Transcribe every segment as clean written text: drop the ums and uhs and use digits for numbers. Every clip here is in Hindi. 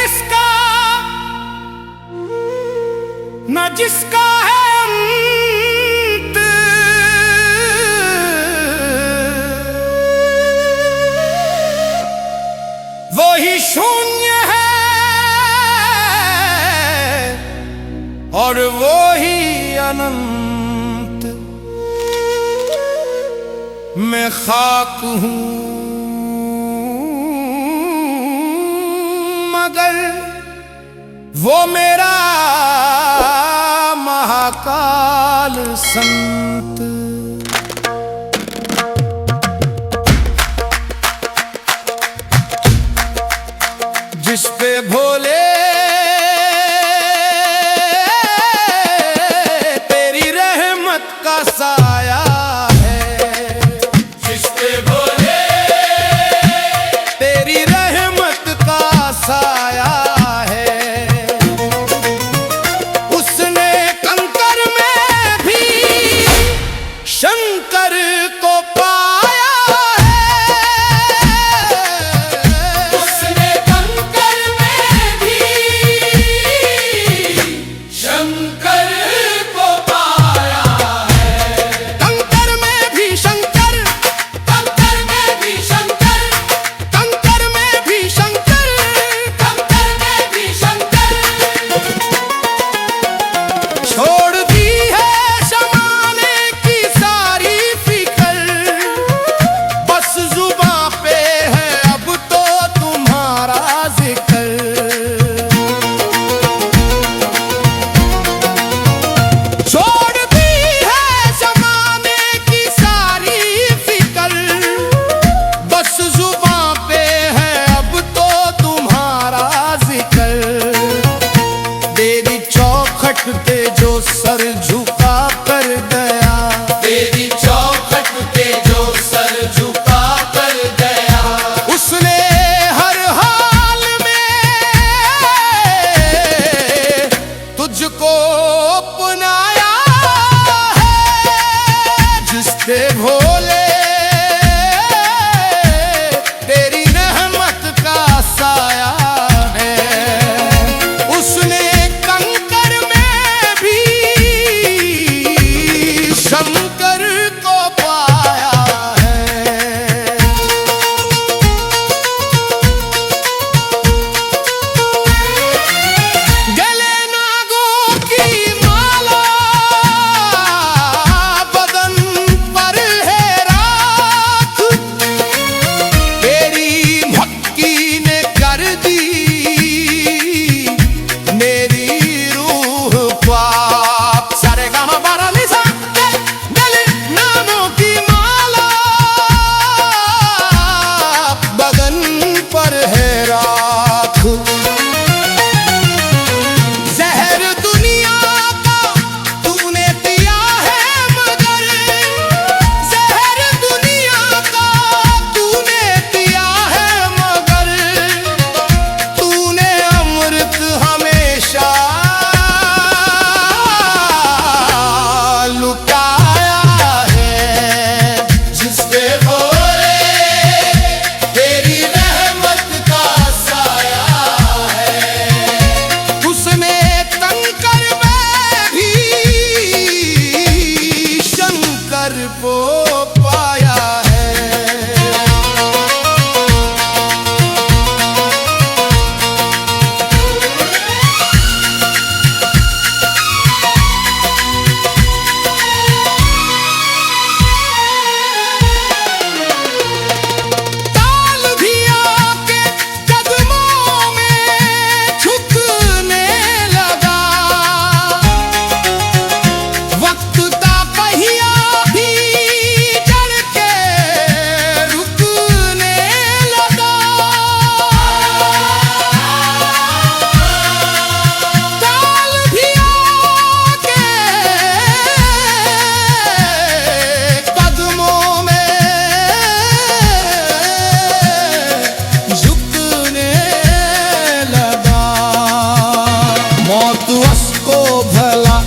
किसका न जिसका है अंत, वो ही शून्य है और वो ही अनंत। मैं खाक हूं मगर वो मेरा महाकाल संत। जिस पे भोले तेरी रहमत का साया है, जिस पे भोले तेरी रहमत का साया है, उसने कंकर में भी शंकर को पाया है। उसने कंकर में भी शंकर को पाया है। कंकर में भी शंकर, कंकर में भी शंकर, कंकर में भी शंकर, कंकर में भी शंकर। छोड़ दी है ज़माने की सारी फिकर, बस जुबां पे है अब तो तुम्हारा जिक्र। छोड़ दी है ज़माने की सारी फिकर, बस जुबां पे है अब तो तुम्हारा जिक्र। तेरी चौखट पे जो सर झुका कर गया, तेरी चौखट पे जो सर झुका कर गया, उसने हर हाल में तुझको अपनाया है। जिस पे भोले तेरी रहमत का साया है, उसने कंकर में भी शंकर को पाया है। गले नागों की माला, बदन पर है राख, तेरी भक्ति ने कर दी मेरी रूह पाक। सारे गामा बारा निशा, गले नामों की माला, बदन पर है राख। जहर दुनिया का तूने पिया है मगर, जहर दुनिया का तूने पिया है मगर, तूने अमृत हमेशा लुटाया है। जिस पे भोले तेरी रहमत का साया है, उसने कंकर में भी शंकर को पाया है। ताल भी आके कदमों में झुकने लगा, वक्त का पहिया भी चढ़ के रुकने लगा। ताल भी आके कदमों में झुकने लगा। मौत उसको भला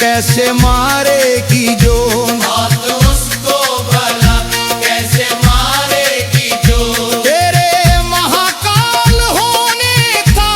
कैसे मारेगी जो, मौत उसको भला कैसे मारेगी जो, तेरे महाकाल होने का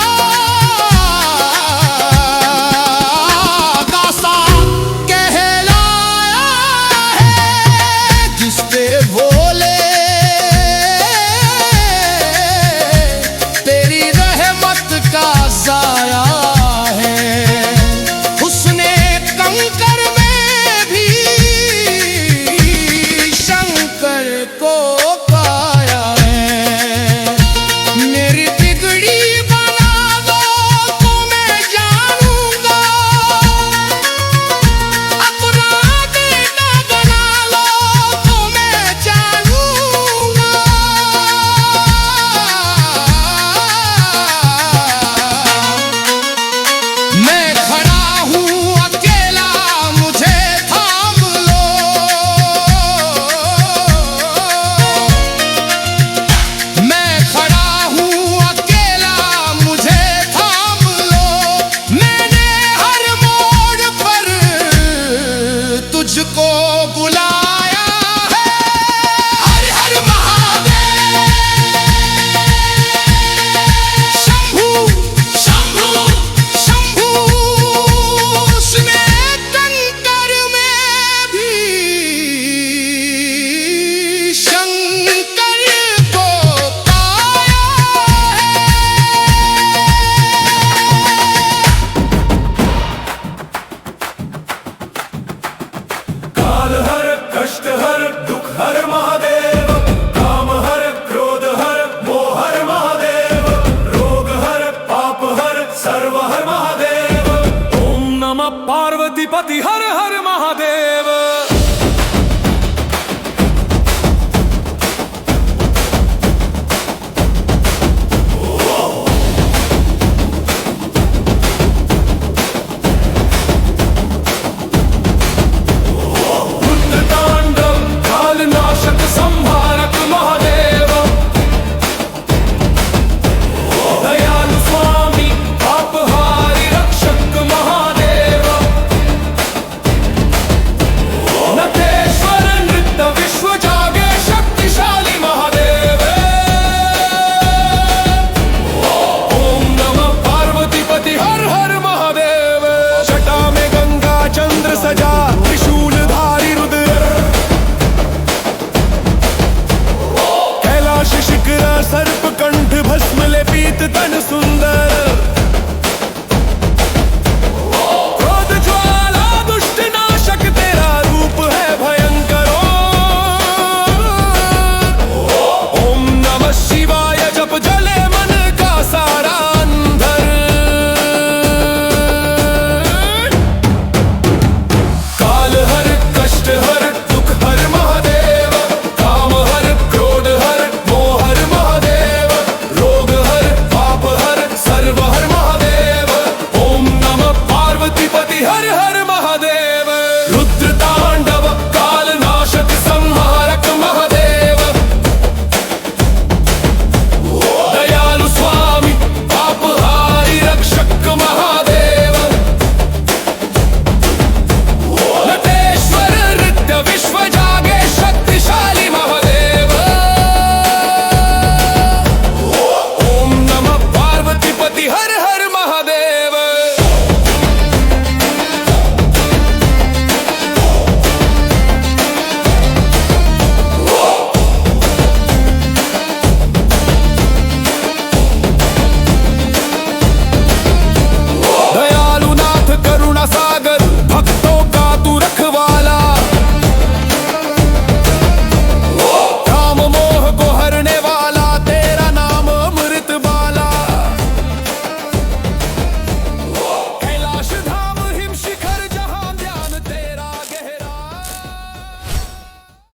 मोदी हर